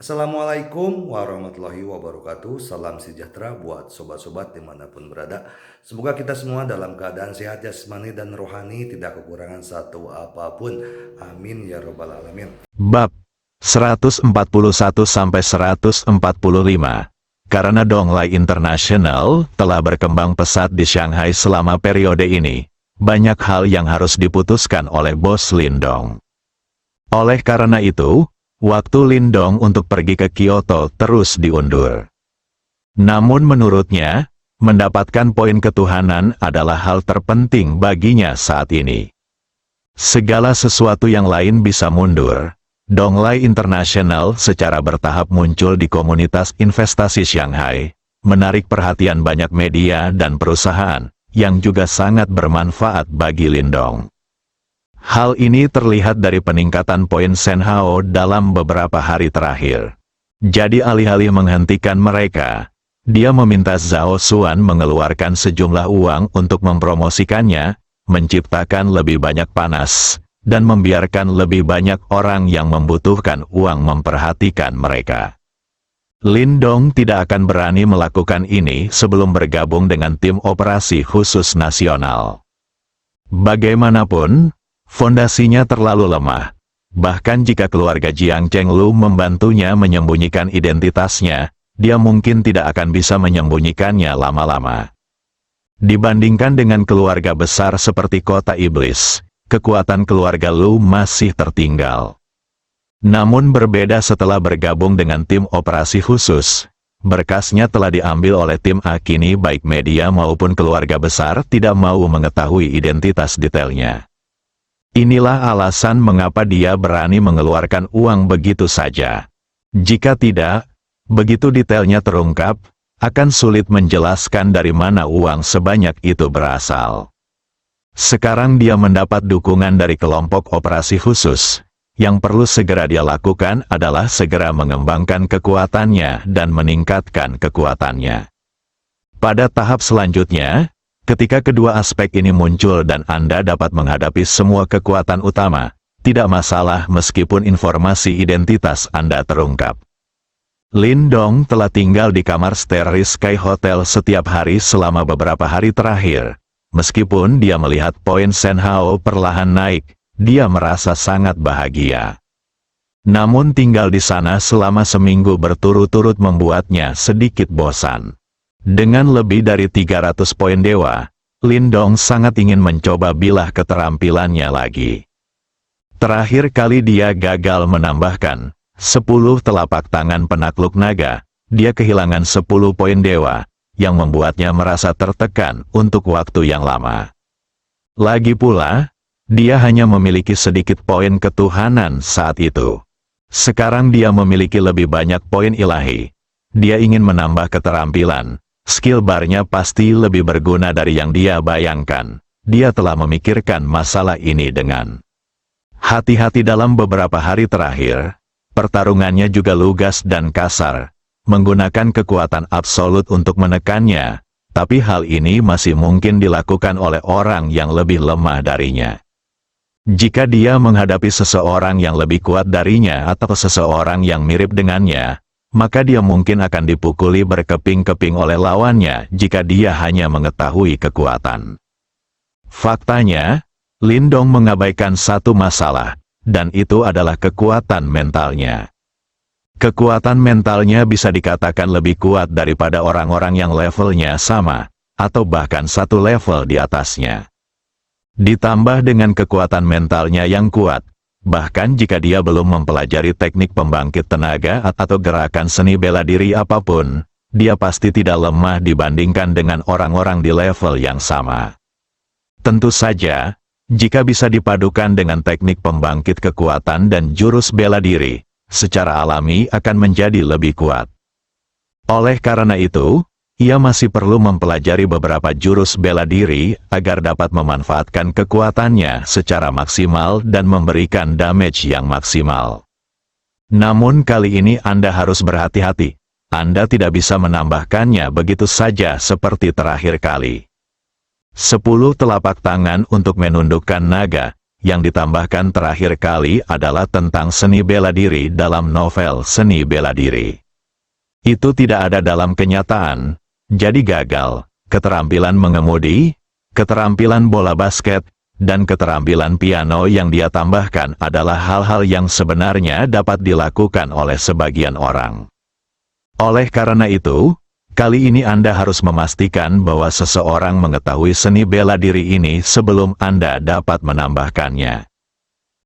Assalamualaikum warahmatullahi wabarakatuh. Salam sejahtera buat sobat-sobat dimanapun berada. Semoga kita semua dalam keadaan sehat jasmani dan rohani, tidak kekurangan satu apapun. Amin ya robbal alamin. Bab 141-145. Karena Donglai International telah berkembang pesat di Shanghai selama periode ini, banyak hal yang harus diputuskan oleh bos Lindong. Oleh karena itu, waktu Lindong untuk pergi ke Kyoto terus diundur. Namun menurutnya, mendapatkan poin ketuhanan adalah hal terpenting baginya saat ini. Segala sesuatu yang lain bisa mundur. Donglai International secara bertahap muncul di komunitas investasi Shanghai, menarik perhatian banyak media dan perusahaan, yang juga sangat bermanfaat bagi Lindong. Hal ini terlihat dari peningkatan poin Senhao dalam beberapa hari terakhir. Jadi alih-alih menghentikan mereka, dia meminta Zhao Xuan mengeluarkan sejumlah uang untuk mempromosikannya, menciptakan lebih banyak panas, dan membiarkan lebih banyak orang yang membutuhkan uang memperhatikan mereka. Lindong tidak akan berani melakukan ini sebelum bergabung dengan tim operasi khusus nasional. Bagaimanapun, fondasinya terlalu lemah. Bahkan jika keluarga Jiang Chenglu membantunya menyembunyikan identitasnya, dia mungkin tidak akan bisa menyembunyikannya lama-lama. Dibandingkan dengan keluarga besar seperti Kota Iblis, kekuatan keluarga Lu masih tertinggal. Namun berbeda setelah bergabung dengan tim operasi khusus, berkasnya telah diambil oleh tim A. Kini baik media maupun keluarga besar tidak mau mengetahui identitas detailnya. Inilah alasan mengapa dia berani mengeluarkan uang begitu saja. Jika tidak, begitu detailnya terungkap, akan sulit menjelaskan dari mana uang sebanyak itu berasal. Sekarang dia mendapat dukungan dari kelompok operasi khusus. Yang perlu segera dia lakukan adalah segera mengembangkan kekuatannya dan meningkatkan kekuatannya. Pada tahap selanjutnya, ketika kedua aspek ini muncul dan Anda dapat menghadapi semua kekuatan utama, tidak masalah meskipun informasi identitas Anda terungkap. Lindong telah tinggal di kamar Starry Sky Hotel setiap hari selama beberapa hari terakhir. Meskipun dia melihat poin Senhao perlahan naik, dia merasa sangat bahagia. Namun tinggal di sana selama seminggu berturut-turut membuatnya sedikit bosan. Dengan lebih dari 300 poin dewa, Lindong sangat ingin mencoba bilah keterampilannya lagi. Terakhir kali dia gagal menambahkan 10 telapak tangan penakluk naga, dia kehilangan 10 poin dewa, yang membuatnya merasa tertekan untuk waktu yang lama. Lagi pula, dia hanya memiliki sedikit poin ketuhanan saat itu. Sekarang dia memiliki lebih banyak poin ilahi. Dia ingin menambah keterampilan. Skill barnya pasti lebih berguna dari yang dia bayangkan. Dia telah memikirkan masalah ini dengan hati-hati dalam beberapa hari terakhir. Pertarungannya juga lugas dan kasar, menggunakan kekuatan absolut untuk menekannya, tapi hal ini masih mungkin dilakukan oleh orang yang lebih lemah darinya. Jika dia menghadapi seseorang yang lebih kuat darinya atau seseorang yang mirip dengannya, maka dia mungkin akan dipukuli berkeping-keping oleh lawannya jika dia hanya mengetahui kekuatan. Faktanya, Lindong mengabaikan satu masalah, dan itu adalah kekuatan mentalnya. Kekuatan mentalnya bisa dikatakan lebih kuat daripada orang-orang yang levelnya sama, atau bahkan satu level di atasnya. Ditambah dengan kekuatan mentalnya yang kuat, bahkan jika dia belum mempelajari teknik pembangkit tenaga atau gerakan seni bela diri apapun, dia pasti tidak lemah dibandingkan dengan orang-orang di level yang sama. Tentu saja, jika bisa dipadukan dengan teknik pembangkit kekuatan dan jurus bela diri, secara alami akan menjadi lebih kuat. Oleh karena itu, ia masih perlu mempelajari beberapa jurus bela diri agar dapat memanfaatkan kekuatannya secara maksimal dan memberikan damage yang maksimal. Namun kali ini Anda harus berhati-hati. Anda tidak bisa menambahkannya begitu saja seperti terakhir kali. 10 telapak tangan untuk menundukkan naga, yang ditambahkan terakhir kali adalah tentang seni bela diri dalam novel Seni Bela Diri. Itu tidak ada dalam kenyataan, jadi gagal. Keterampilan mengemudi, keterampilan bola basket, dan keterampilan piano yang dia tambahkan adalah hal-hal yang sebenarnya dapat dilakukan oleh sebagian orang. Oleh karena itu, kali ini Anda harus memastikan bahwa seseorang mengetahui seni bela diri ini sebelum Anda dapat menambahkannya.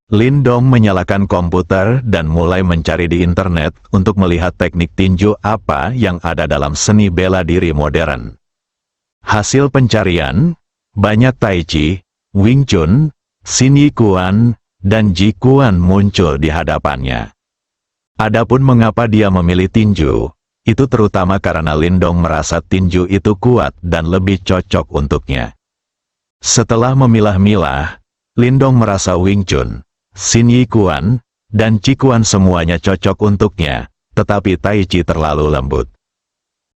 Lindong menyalakan komputer dan mulai mencari di internet untuk melihat teknik tinju apa yang ada dalam seni bela diri modern. Hasil pencarian, banyak Tai Chi, Wing Chun, Sin Yi Kuan, dan Ji Kuan muncul di hadapannya. Adapun mengapa dia memilih tinju, itu terutama karena Lindong merasa tinju itu kuat dan lebih cocok untuknya. Setelah memilah-milah, Lindong merasa Wing Chun, Sin Yi Kuan, dan Ji Kuan semuanya cocok untuknya, tetapi Tai Chi terlalu lembut.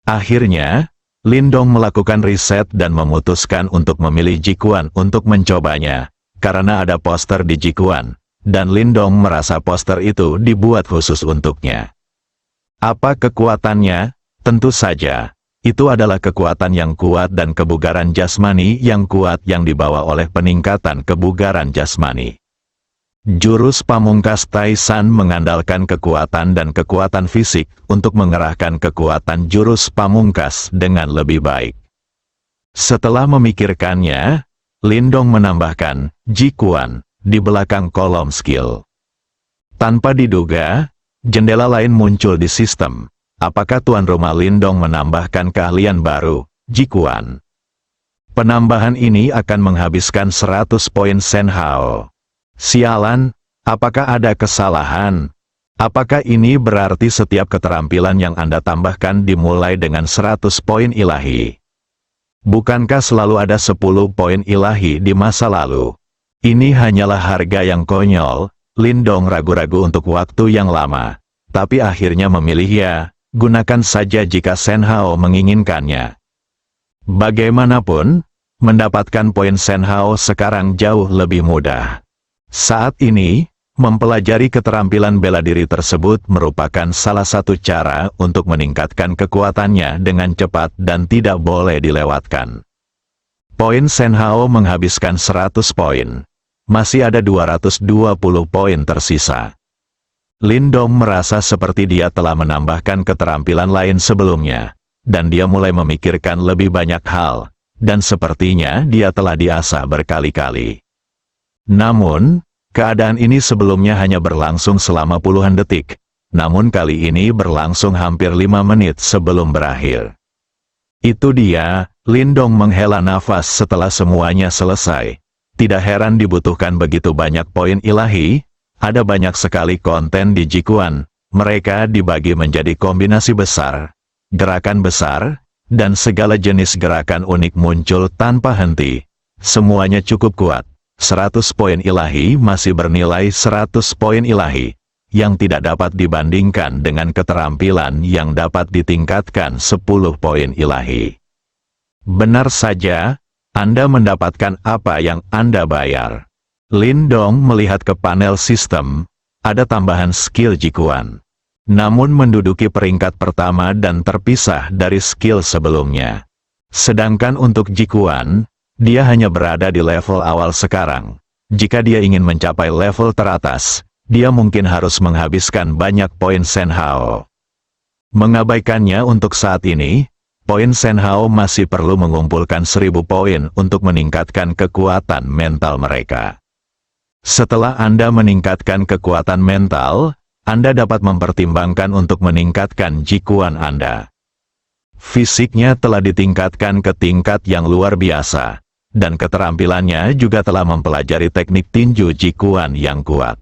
Akhirnya, Lindong melakukan riset dan memutuskan untuk memilih Ji Kuan untuk mencobanya, karena ada poster di Ji Kuan, dan Lindong merasa poster itu dibuat khusus untuknya. Apa kekuatannya? Tentu saja, itu adalah kekuatan yang kuat dan kebugaran jasmani yang kuat yang dibawa oleh peningkatan kebugaran jasmani. Jurus pamungkas Tai San mengandalkan kekuatan dan kekuatan fisik untuk mengerahkan kekuatan jurus pamungkas dengan lebih baik. Setelah memikirkannya, Lindong menambahkan Ji Kuan di belakang kolom skill. Tanpa diduga, jendela lain muncul di sistem. Apakah tuan rumah Lindong menambahkan keahlian baru, Ji Kuan? Penambahan ini akan menghabiskan 100 poin Sen Hao. Sialan, apakah ada kesalahan? Apakah ini berarti setiap keterampilan yang Anda tambahkan dimulai dengan 100 poin ilahi? Bukankah selalu ada 10 poin ilahi di masa lalu? Ini hanyalah harga yang konyol. Lindong ragu-ragu untuk waktu yang lama, tapi akhirnya memilih ya, gunakan saja jika Sen Hao menginginkannya. Bagaimanapun, mendapatkan poin Sen Hao sekarang jauh lebih mudah. Saat ini, mempelajari keterampilan bela diri tersebut merupakan salah satu cara untuk meningkatkan kekuatannya dengan cepat dan tidak boleh dilewatkan. Poin Sen Hao menghabiskan 100 poin. Masih ada 220 poin tersisa. Lindong merasa seperti dia telah menambahkan keterampilan lain sebelumnya, dan dia mulai memikirkan lebih banyak hal, dan sepertinya dia telah diasah berkali-kali. Namun, keadaan ini sebelumnya hanya berlangsung selama puluhan detik, namun kali ini berlangsung hampir 5 menit sebelum berakhir. Itu dia, Lindong menghela nafas setelah semuanya selesai. Tidak heran dibutuhkan begitu banyak poin ilahi, ada banyak sekali konten di Ji Kuan, mereka dibagi menjadi kombinasi besar, gerakan besar, dan segala jenis gerakan unik muncul tanpa henti. Semuanya cukup kuat. 100 poin ilahi masih bernilai 100 poin ilahi, yang tidak dapat dibandingkan dengan keterampilan yang dapat ditingkatkan 10 poin ilahi. Benar saja, Anda mendapatkan apa yang Anda bayar. Lindong melihat ke panel sistem, ada tambahan skill Ji Kuan. Namun menduduki peringkat pertama dan terpisah dari skill sebelumnya. Sedangkan untuk Ji Kuan, dia hanya berada di level awal sekarang. Jika dia ingin mencapai level teratas, dia mungkin harus menghabiskan banyak poin Sen Hao. Mengabaikannya untuk saat ini, poin Sen Hao masih perlu mengumpulkan 1000 poin untuk meningkatkan kekuatan mental mereka. Setelah Anda meningkatkan kekuatan mental, Anda dapat mempertimbangkan untuk meningkatkan Ji Kuan Anda. Fisiknya telah ditingkatkan ke tingkat yang luar biasa, dan keterampilannya juga telah mempelajari teknik tinju Ji Kuan yang kuat.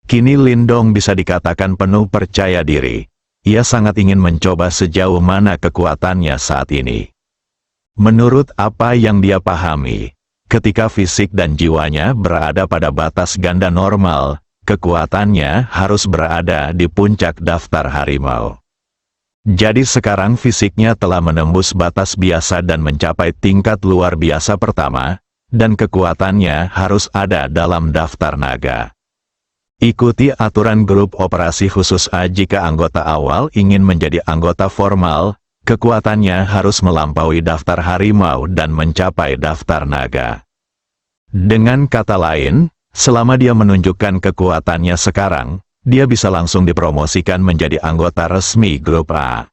Kini Lindong bisa dikatakan penuh percaya diri. Ia sangat ingin mencoba sejauh mana kekuatannya saat ini. Menurut apa yang dia pahami, ketika fisik dan jiwanya berada pada batas ganda normal, kekuatannya harus berada di puncak daftar harimau. Jadi sekarang fisiknya telah menembus batas biasa dan mencapai tingkat luar biasa pertama, dan kekuatannya harus ada dalam daftar naga. Ikuti aturan grup operasi khusus A. Jika anggota awal ingin menjadi anggota formal, kekuatannya harus melampaui daftar harimau dan mencapai daftar naga. Dengan kata lain, selama dia menunjukkan kekuatannya sekarang, dia bisa langsung dipromosikan menjadi anggota resmi grup A.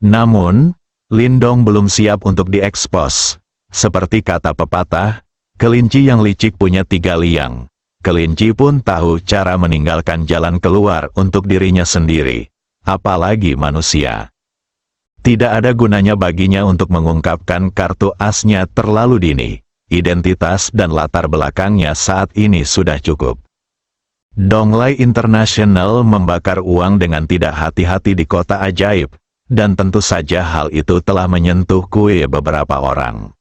Namun, Lindong belum siap untuk diekspos. Seperti kata pepatah, kelinci yang licik punya 3 liang. Kelinci pun tahu cara meninggalkan jalan keluar untuk dirinya sendiri, apalagi manusia. Tidak ada gunanya baginya untuk mengungkapkan kartu asnya terlalu dini. Identitas dan latar belakangnya saat ini sudah cukup. Donglai International membakar uang dengan tidak hati-hati di kota ajaib, dan tentu saja hal itu telah menyentuh kue beberapa orang.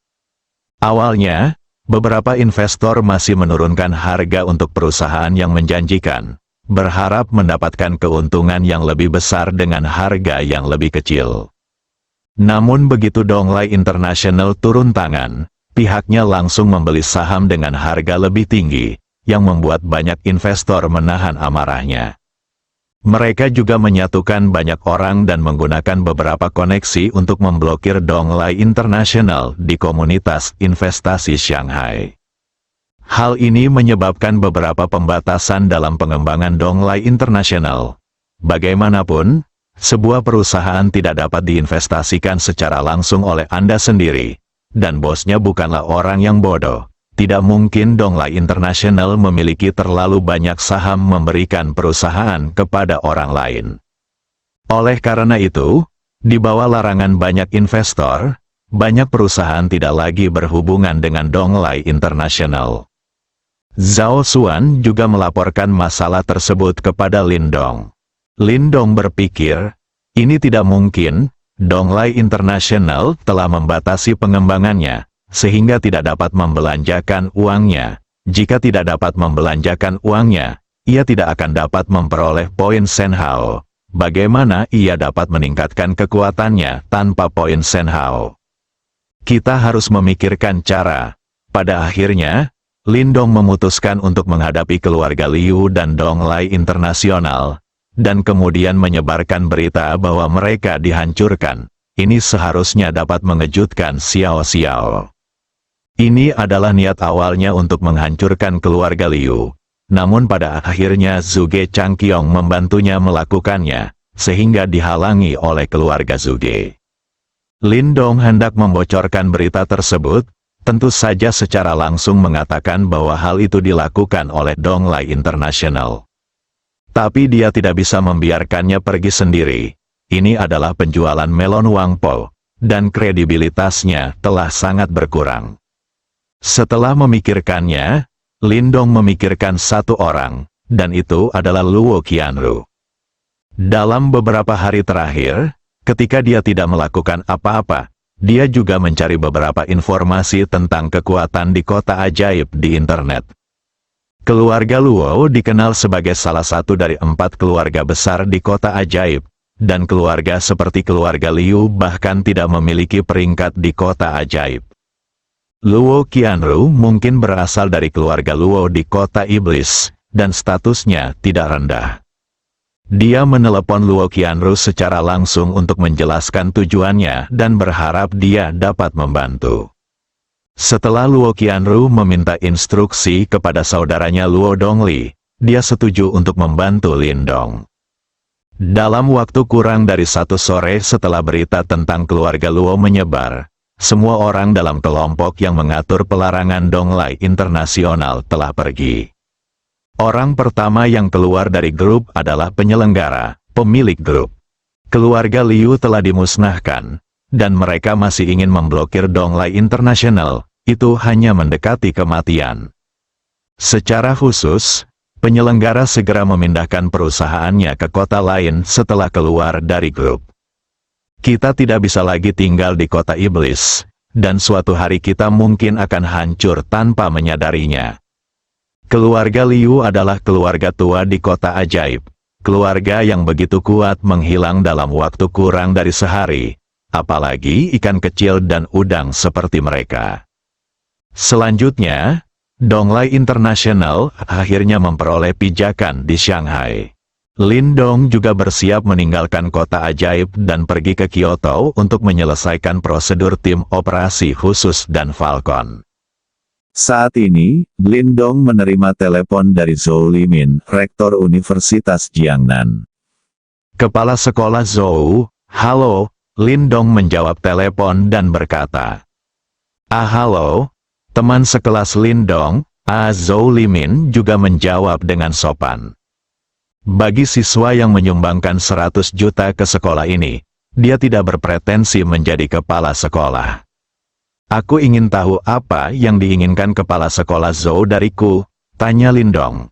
Awalnya, beberapa investor masih menurunkan harga untuk perusahaan yang menjanjikan, berharap mendapatkan keuntungan yang lebih besar dengan harga yang lebih kecil. Namun begitu Donglai International turun tangan, pihaknya langsung membeli saham dengan harga lebih tinggi, yang membuat banyak investor menahan amarahnya. Mereka juga menyatukan banyak orang dan menggunakan beberapa koneksi untuk memblokir Donglai International di komunitas investasi Shanghai. Hal ini menyebabkan beberapa pembatasan dalam pengembangan Donglai International. Bagaimanapun, sebuah perusahaan tidak dapat diinvestasikan secara langsung oleh Anda sendiri, dan bosnya bukanlah orang yang bodoh. Tidak mungkin Donglai International memiliki terlalu banyak saham memberikan perusahaan kepada orang lain. Oleh karena itu, di bawah larangan banyak investor, banyak perusahaan tidak lagi berhubungan dengan Donglai International. Zhao Xuan juga melaporkan masalah tersebut kepada Lindong. Lindong berpikir, ini tidak mungkin, Donglai International telah membatasi pengembangannya, sehingga tidak dapat membelanjakan uangnya. Jika tidak dapat membelanjakan uangnya, ia tidak akan dapat memperoleh poin Senhao. Bagaimana ia dapat meningkatkan kekuatannya tanpa poin Senhao? Kita harus memikirkan cara. Pada akhirnya, Lindong memutuskan untuk menghadapi keluarga Liu dan Donglai Internasional, dan kemudian menyebarkan berita bahwa mereka dihancurkan. Ini seharusnya dapat mengejutkan Xiao Xiao. Ini adalah niat awalnya untuk menghancurkan keluarga Liu. Namun pada akhirnya Zhuge Changqiong membantunya melakukannya, sehingga dihalangi oleh keluarga Zhuge. Lindong hendak membocorkan berita tersebut, tentu saja secara langsung mengatakan bahwa hal itu dilakukan oleh Donglai International. Tapi dia tidak bisa membiarkannya pergi sendiri. Ini adalah penjualan melon Wangpo, dan kredibilitasnya telah sangat berkurang. Setelah memikirkannya, Lindong memikirkan satu orang, dan itu adalah Luo Qianru. Dalam beberapa hari terakhir, ketika dia tidak melakukan apa-apa, dia juga mencari beberapa informasi tentang kekuatan di kota ajaib di internet. Keluarga Luo dikenal sebagai salah satu dari 4 keluarga besar di kota ajaib, dan keluarga seperti keluarga Liu bahkan tidak memiliki peringkat di kota ajaib. Luo Qianru mungkin berasal dari keluarga Luo di kota iblis, dan statusnya tidak rendah. Dia menelepon Luo Qianru secara langsung untuk menjelaskan tujuannya dan berharap dia dapat membantu. Setelah Luo Qianru meminta instruksi kepada saudaranya Luo Dongli, dia setuju untuk membantu Lindong. Dalam waktu kurang dari 1 sore setelah berita tentang keluarga Luo menyebar, semua orang dalam kelompok yang mengatur pelarangan Donglai Internasional telah pergi. Orang pertama yang keluar dari grup adalah penyelenggara, pemilik grup. Keluarga Liu telah dimusnahkan, dan mereka masih ingin memblokir Donglai International, itu hanya mendekati kematian. Secara khusus, penyelenggara segera memindahkan perusahaannya ke kota lain setelah keluar dari grup. Kita tidak bisa lagi tinggal di kota iblis, dan suatu hari kita mungkin akan hancur tanpa menyadarinya. Keluarga Liu adalah keluarga tua di kota ajaib, keluarga yang begitu kuat menghilang dalam waktu kurang dari sehari, apalagi ikan kecil dan udang seperti mereka. Selanjutnya, Donglai International akhirnya memperoleh pijakan di Shanghai. Lindong juga bersiap meninggalkan kota ajaib dan pergi ke Kyoto untuk menyelesaikan prosedur tim operasi khusus dan Falcon. Saat ini, Lindong menerima telepon dari Zhou Limin, Rektor Universitas Jiangnan. Kepala sekolah Zhou, "Halo," Lindong menjawab telepon dan berkata, halo." Teman sekelas Lindong, Zhou Limin juga menjawab dengan sopan. Bagi siswa yang menyumbangkan 100 juta ke sekolah ini, dia tidak berpretensi menjadi kepala sekolah. "Aku ingin tahu apa yang diinginkan kepala sekolah Zhou dariku," tanya Lindong.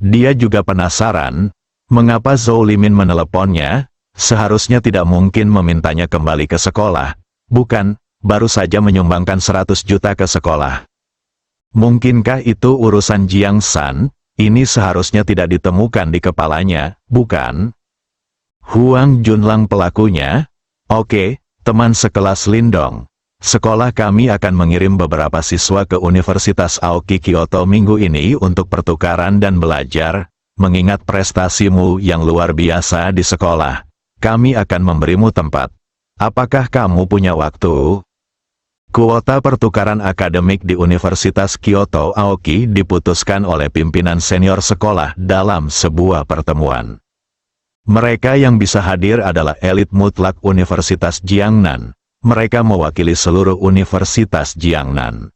Dia juga penasaran, mengapa Zhou Limin meneleponnya, seharusnya tidak mungkin memintanya kembali ke sekolah, bukan? Baru saja menyumbangkan 100 juta ke sekolah. Mungkinkah itu urusan Jiang San? Ini seharusnya tidak ditemukan di kepalanya, bukan? Huang Junlang pelakunya? Oke, teman sekelas Lindong. Sekolah kami akan mengirim beberapa siswa ke Universitas Aoki Kyoto minggu ini untuk pertukaran dan belajar. Mengingat prestasimu yang luar biasa di sekolah, kami akan memberimu tempat. Apakah kamu punya waktu? Kuota pertukaran akademik di Universitas Kyoto Aoki diputuskan oleh pimpinan senior sekolah dalam sebuah pertemuan. Mereka yang bisa hadir adalah elit mutlak Universitas Jiangnan. Mereka mewakili seluruh Universitas Jiangnan.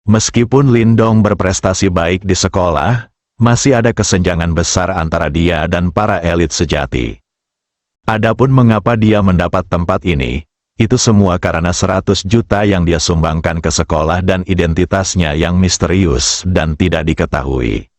Meskipun Lindong berprestasi baik di sekolah, masih ada kesenjangan besar antara dia dan para elit sejati. Adapun mengapa dia mendapat tempat ini, itu semua karena 100 juta yang dia sumbangkan ke sekolah dan identitasnya yang misterius dan tidak diketahui.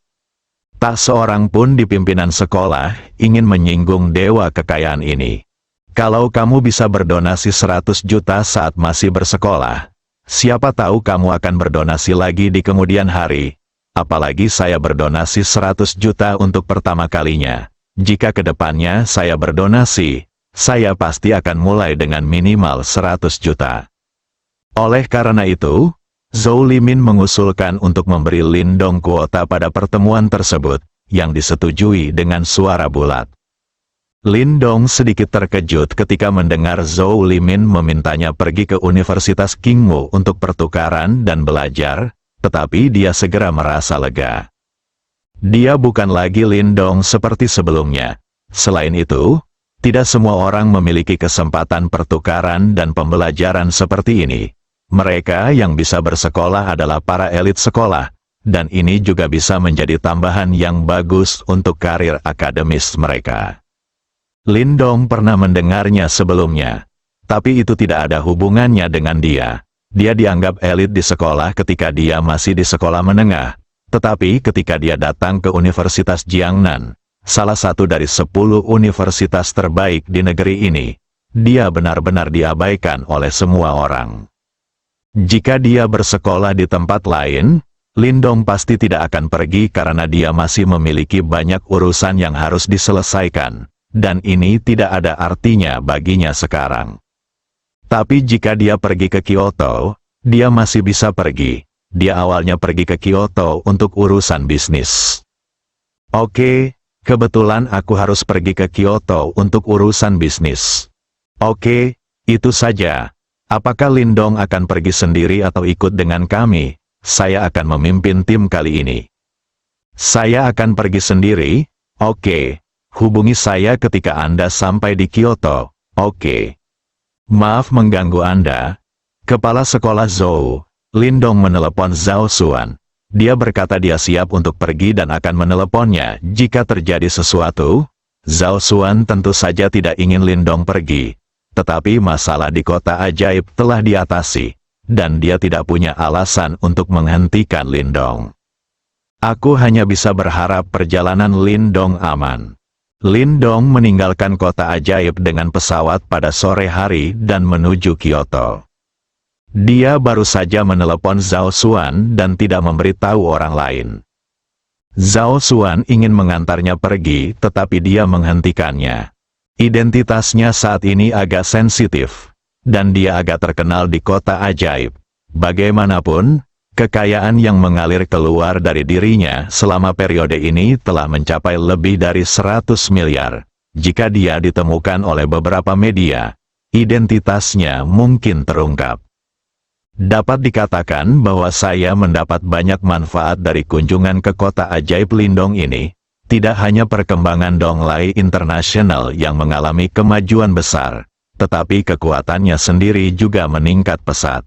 Tak seorang pun di pimpinan sekolah ingin menyinggung dewa kekayaan ini. Kalau kamu bisa berdonasi 100 juta saat masih bersekolah, siapa tahu kamu akan berdonasi lagi di kemudian hari. Apalagi saya berdonasi 100 juta untuk pertama kalinya. Jika kedepannya saya berdonasi, saya pasti akan mulai dengan minimal 100 juta. Oleh karena itu, Zhou Limin mengusulkan untuk memberi Lindong kuota pada pertemuan tersebut, yang disetujui dengan suara bulat. Lindong sedikit terkejut ketika mendengar Zhou Limin memintanya pergi ke Universitas Kingmu untuk pertukaran dan belajar, tetapi dia segera merasa lega. Dia bukan lagi Lindong seperti sebelumnya. Selain itu, tidak semua orang memiliki kesempatan pertukaran dan pembelajaran seperti ini. Mereka yang bisa bersekolah adalah para elit sekolah, dan ini juga bisa menjadi tambahan yang bagus untuk karir akademis mereka. Lindong pernah mendengarnya sebelumnya, tapi itu tidak ada hubungannya dengan dia. Dia dianggap elit di sekolah ketika dia masih di sekolah menengah, tetapi ketika dia datang ke Universitas Jiangnan, salah satu dari 10 universitas terbaik di negeri ini, dia benar-benar diabaikan oleh semua orang. Jika dia bersekolah di tempat lain, Lindong pasti tidak akan pergi karena dia masih memiliki banyak urusan yang harus diselesaikan, dan ini tidak ada artinya baginya sekarang. Tapi jika dia pergi ke Kyoto, dia masih bisa pergi. Dia awalnya pergi ke Kyoto untuk urusan bisnis. Oke. Kebetulan aku harus pergi ke Kyoto untuk urusan bisnis. Oke, itu saja. Apakah Lindong akan pergi sendiri atau ikut dengan kami? Saya akan memimpin tim kali ini. Saya akan pergi sendiri? Oke. Hubungi saya ketika Anda sampai di Kyoto. Oke. Maaf mengganggu Anda. Kepala sekolah Zhou, Lindong menelepon Zhao Xuan. Dia berkata dia siap untuk pergi dan akan meneleponnya jika terjadi sesuatu. Zhao Xuan tentu saja tidak ingin Lindong pergi. Tetapi masalah di kota ajaib telah diatasi, dan dia tidak punya alasan untuk menghentikan Lindong. Aku hanya bisa berharap perjalanan Lindong aman. Lindong meninggalkan kota ajaib dengan pesawat pada sore hari dan menuju Kyoto. Dia baru saja menelepon Zhao Xuan dan tidak memberitahu orang lain. Zhao Xuan ingin mengantarnya pergi, tetapi dia menghentikannya. Identitasnya saat ini agak sensitif, dan dia agak terkenal di kota ajaib. Bagaimanapun, kekayaan yang mengalir keluar dari dirinya selama periode ini telah mencapai lebih dari 100 miliar. Jika dia ditemukan oleh beberapa media, identitasnya mungkin terungkap. Dapat dikatakan bahwa saya mendapat banyak manfaat dari kunjungan ke kota ajaib Lindong ini. Tidak hanya perkembangan Donglai International yang mengalami kemajuan besar, tetapi kekuatannya sendiri juga meningkat pesat.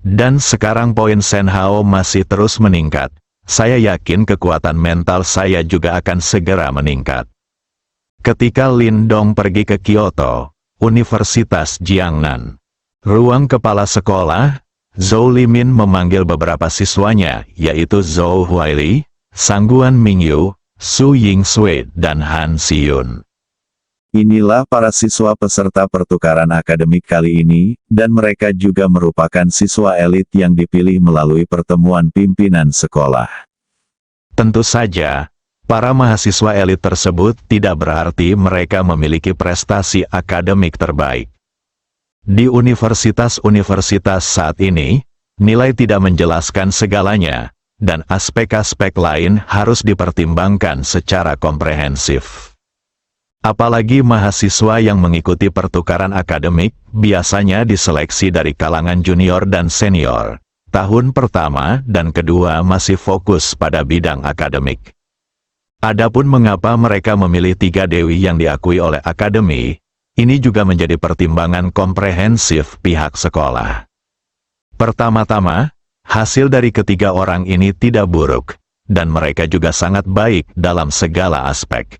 Dan sekarang poin Senhao masih terus meningkat. Saya yakin kekuatan mental saya juga akan segera meningkat. Ketika Lindong pergi ke Kyoto, Universitas Jiangnan, ruang kepala sekolah, Zhou Limin memanggil beberapa siswanya, yaitu Zhou Huaili, Sangguan Mingyu, Su Yingsui, dan Han Xiyun. Inilah para siswa peserta pertukaran akademik kali ini, dan mereka juga merupakan siswa elit yang dipilih melalui pertemuan pimpinan sekolah. Tentu saja, para mahasiswa elit tersebut tidak berarti mereka memiliki prestasi akademik terbaik. Di universitas-universitas saat ini, nilai tidak menjelaskan segalanya, dan aspek-aspek lain harus dipertimbangkan secara komprehensif. Apalagi mahasiswa yang mengikuti pertukaran akademik, biasanya diseleksi dari kalangan junior dan senior. Tahun pertama dan kedua masih fokus pada bidang akademik. Adapun mengapa mereka memilih 3 dewi yang diakui oleh akademi, ini juga menjadi pertimbangan komprehensif pihak sekolah. Pertama-tama, hasil dari ketiga orang ini tidak buruk, dan mereka juga sangat baik dalam segala aspek.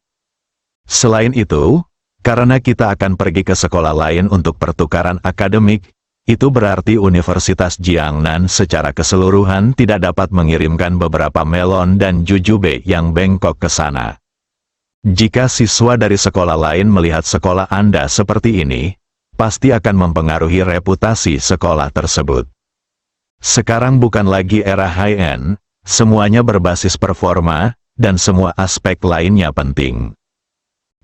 Selain itu, karena kita akan pergi ke sekolah lain untuk pertukaran akademik, itu berarti Universitas Jiangnan secara keseluruhan tidak dapat mengirimkan beberapa melon dan jujube yang bengkok ke sana. Jika siswa dari sekolah lain melihat sekolah Anda seperti ini, pasti akan mempengaruhi reputasi sekolah tersebut. Sekarang bukan lagi era high-end, semuanya berbasis performa, dan semua aspek lainnya penting.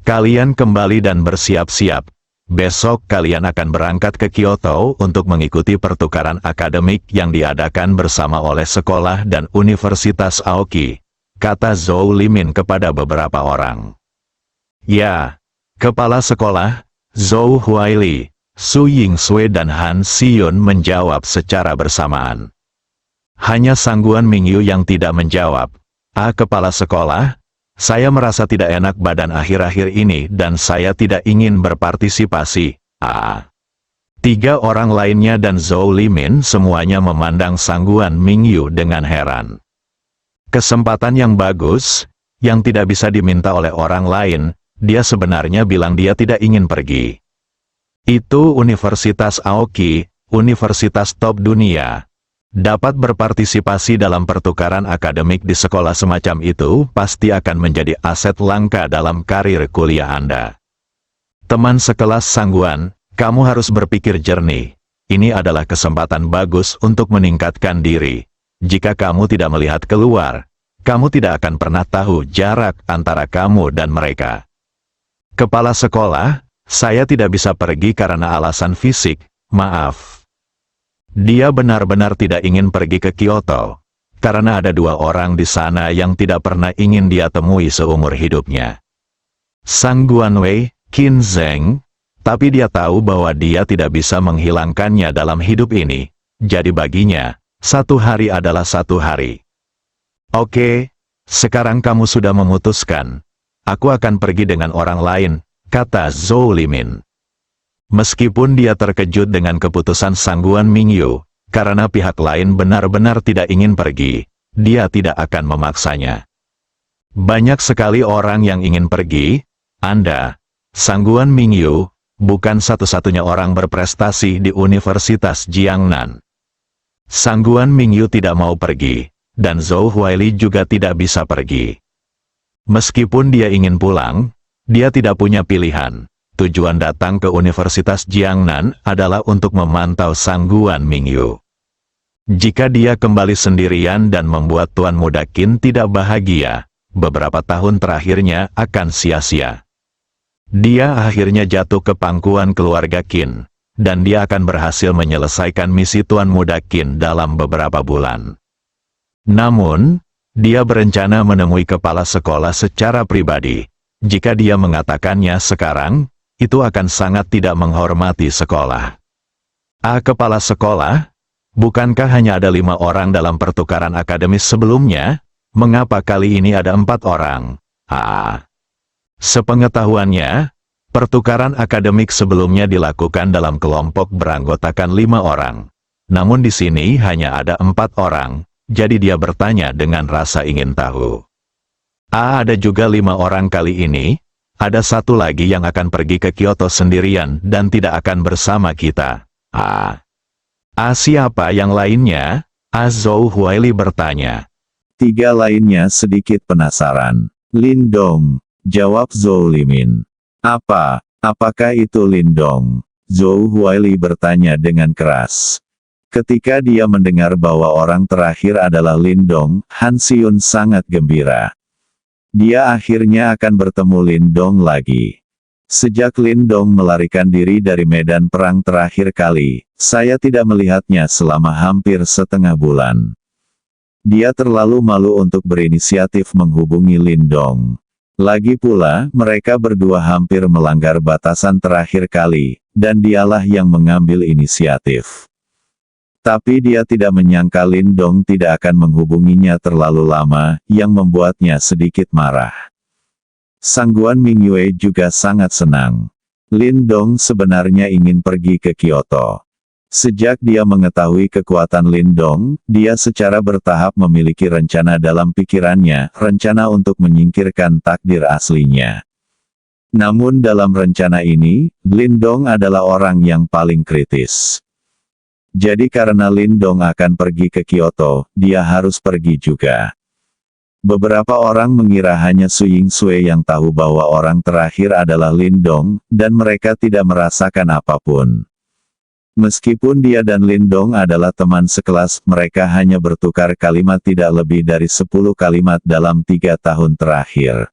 Kalian kembali dan bersiap-siap. Besok kalian akan berangkat ke Kyoto untuk mengikuti pertukaran akademik yang diadakan bersama oleh sekolah dan Universitas Aoki, kata Zhou Limin kepada beberapa orang. Ya, kepala sekolah, Zhou Huaili, Su Yingsui dan Han Xiyun menjawab secara bersamaan. Hanya Sangguan Mingyu yang tidak menjawab. Kepala sekolah, saya merasa tidak enak badan akhir-akhir ini dan saya tidak ingin berpartisipasi. 3 orang lainnya dan Zhou Limin semuanya memandang Sangguan Mingyu dengan heran. Kesempatan yang bagus, yang tidak bisa diminta oleh orang lain, dia sebenarnya bilang dia tidak ingin pergi. Itu Universitas Aoki, universitas top dunia. Dapat berpartisipasi dalam pertukaran akademik di sekolah semacam itu pasti akan menjadi aset langka dalam karir kuliah Anda. Teman sekelas Sangguan, kamu harus berpikir jernih. Ini adalah kesempatan bagus untuk meningkatkan diri. Jika kamu tidak melihat keluar, kamu tidak akan pernah tahu jarak antara kamu dan mereka. Kepala sekolah, saya tidak bisa pergi karena alasan fisik, maaf. Dia benar-benar tidak ingin pergi ke Kyoto, karena ada 2 orang di sana yang tidak pernah ingin dia temui seumur hidupnya. Sang Guanwei, Qin Zheng, tapi dia tahu bahwa dia tidak bisa menghilangkannya dalam hidup ini, jadi baginya, 1 hari adalah 1 hari. Oke, sekarang kamu sudah memutuskan. Aku akan pergi dengan orang lain, kata Zhou Limin. Meskipun dia terkejut dengan keputusan Sangguan Mingyu, karena pihak lain benar-benar tidak ingin pergi, dia tidak akan memaksanya. Banyak sekali orang yang ingin pergi, Anda, Sangguan Mingyu, bukan satu-satunya orang berprestasi di Universitas Jiangnan. Sangguan Mingyu tidak mau pergi, dan Zhou Huaili juga tidak bisa pergi. Meskipun dia ingin pulang, dia tidak punya pilihan. Tujuan datang ke Universitas Jiangnan adalah untuk memantau Sangguan Mingyu. Jika dia kembali sendirian dan membuat Tuan Muda Qin tidak bahagia, beberapa tahun terakhirnya akan sia-sia. Dia akhirnya jatuh ke pangkuan keluarga Qin, dan dia akan berhasil menyelesaikan misi Tuan Muda Qin dalam beberapa bulan. Namun, dia berencana menemui kepala sekolah secara pribadi. Jika dia mengatakannya sekarang, itu akan sangat tidak menghormati sekolah. Kepala sekolah, bukankah hanya ada 5 orang dalam pertukaran akademis sebelumnya? Mengapa kali ini ada 4 orang? Sepengetahuannya, pertukaran akademik sebelumnya dilakukan dalam kelompok beranggotakan 5 orang. Namun di sini hanya ada 4 orang, jadi dia bertanya dengan rasa ingin tahu. Ada juga 5 orang kali ini, ada 1 lagi yang akan pergi ke Kyoto sendirian dan tidak akan bersama kita. Siapa yang lainnya? Zhou Huaili bertanya. 3 lainnya sedikit penasaran. Lindong, jawab Zhou Limin. Apakah itu Lindong? Zhou Huaili bertanya dengan keras. Ketika dia mendengar bahwa orang terakhir adalah Lindong, Han Xiun sangat gembira. Dia akhirnya akan bertemu Lindong lagi. Sejak Lindong melarikan diri dari medan perang terakhir kali, saya tidak melihatnya selama hampir setengah bulan. Dia terlalu malu untuk berinisiatif menghubungi Lindong. Lagi pula, mereka berdua hampir melanggar batasan terakhir kali, dan dialah yang mengambil inisiatif. Tapi dia tidak menyangka Lindong tidak akan menghubunginya terlalu lama, yang membuatnya sedikit marah. Sangguan Mingyue juga sangat senang. Lindong sebenarnya ingin pergi ke Kyoto. Sejak dia mengetahui kekuatan Lindong, dia secara bertahap memiliki rencana dalam pikirannya, rencana untuk menyingkirkan takdir aslinya. Namun dalam rencana ini, Lindong adalah orang yang paling kritis. Jadi karena Lindong akan pergi ke Kyoto, dia harus pergi juga. Beberapa orang mengira hanya Su Yingsue yang tahu bahwa orang terakhir adalah Lindong, dan mereka tidak merasakan apapun. Meskipun dia dan Lindong adalah teman sekelas, mereka hanya bertukar kalimat tidak lebih dari 10 kalimat dalam 3 tahun terakhir.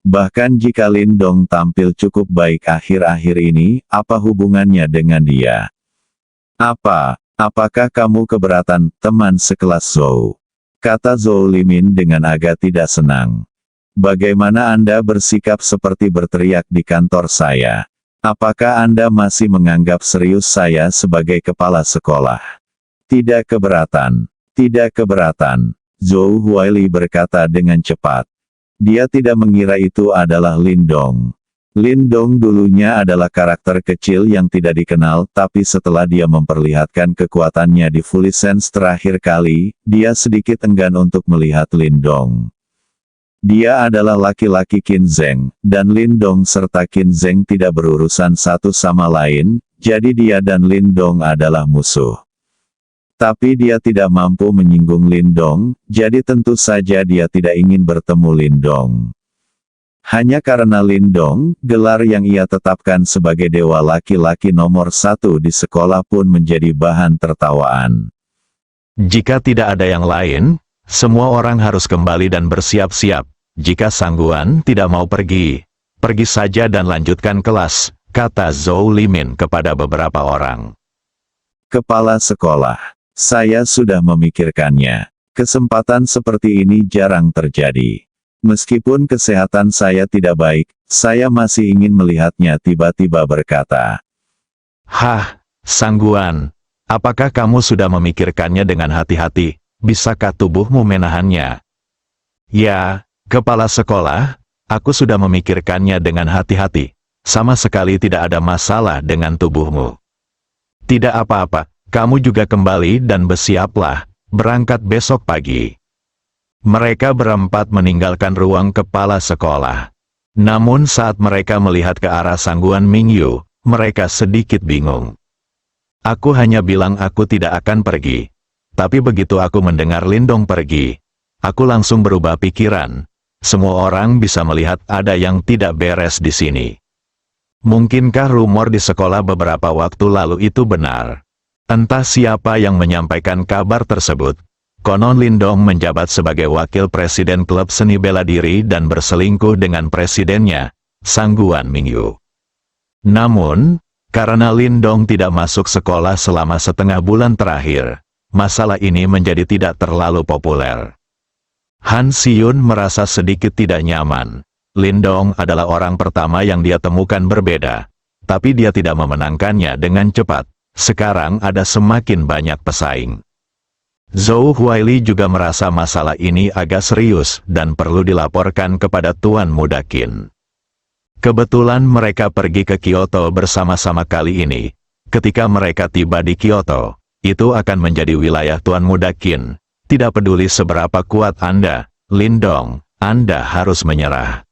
Bahkan jika Lindong tampil cukup baik akhir-akhir ini, apa hubungannya dengan dia? Apakah kamu keberatan, teman sekelas Zhou? Kata Zhou Limin dengan agak tidak senang. Bagaimana Anda bersikap seperti berteriak di kantor saya? Apakah Anda masih menganggap serius saya sebagai kepala sekolah? Tidak keberatan. Tidak keberatan. Zhou Huaili berkata dengan cepat. Dia tidak mengira itu adalah Lindong. Lindong dulunya adalah karakter kecil yang tidak dikenal, tapi setelah dia memperlihatkan kekuatannya di Fully Sense terakhir kali, dia sedikit enggan untuk melihat Lindong. Dia adalah laki-laki Qin Zheng, dan Lindong serta Qin Zheng tidak berurusan satu sama lain, jadi dia dan Lindong adalah musuh. Tapi dia tidak mampu menyinggung Lindong, jadi tentu saja dia tidak ingin bertemu Lindong. Hanya karena Lindong, gelar yang ia tetapkan sebagai dewa laki-laki nomor 1 di sekolah pun menjadi bahan tertawaan. Jika tidak ada yang lain, semua orang harus kembali dan bersiap-siap. Jika Sangguan tidak mau pergi, pergi saja dan lanjutkan kelas, kata Zhou Limin kepada beberapa orang. Kepala sekolah, saya sudah memikirkannya. Kesempatan seperti ini jarang terjadi. Meskipun kesehatan saya tidak baik, saya masih ingin melihatnya, tiba-tiba berkata. Sangguan, apakah kamu sudah memikirkannya dengan hati-hati? Bisakah tubuhmu menahannya? Ya, kepala sekolah, aku sudah memikirkannya dengan hati-hati. Sama sekali tidak ada masalah dengan tubuhmu. Tidak apa-apa, kamu juga kembali dan bersiaplah, berangkat besok pagi. Mereka berempat meninggalkan ruang kepala sekolah. Namun saat mereka melihat ke arah Sangguan Mingyu, mereka sedikit bingung. Aku hanya bilang aku tidak akan pergi. Tapi begitu aku mendengar Lindong pergi, aku langsung berubah pikiran. Semua orang bisa melihat ada yang tidak beres di sini. Mungkinkah rumor di sekolah beberapa waktu lalu itu benar? Entah siapa yang menyampaikan kabar tersebut. Konon Lindong menjabat sebagai wakil presiden klub seni bela diri dan berselingkuh dengan presidennya, Sangguan Mingyu. Namun, Karena Lindong tidak masuk sekolah selama setengah bulan terakhir, masalah ini menjadi tidak terlalu populer. Han Si-yun merasa sedikit tidak nyaman. Lindong adalah orang pertama yang dia temukan berbeda, tapi dia tidak memenangkannya dengan cepat. Sekarang ada semakin banyak pesaing. Zhou Huaili juga merasa masalah ini agak serius dan perlu dilaporkan kepada Tuan Muda Qin. Kebetulan mereka pergi ke Kyoto bersama-sama kali ini. Ketika mereka tiba di Kyoto, itu akan menjadi wilayah Tuan Muda Qin. Tidak peduli seberapa kuat Anda, Lindong, Anda harus menyerah.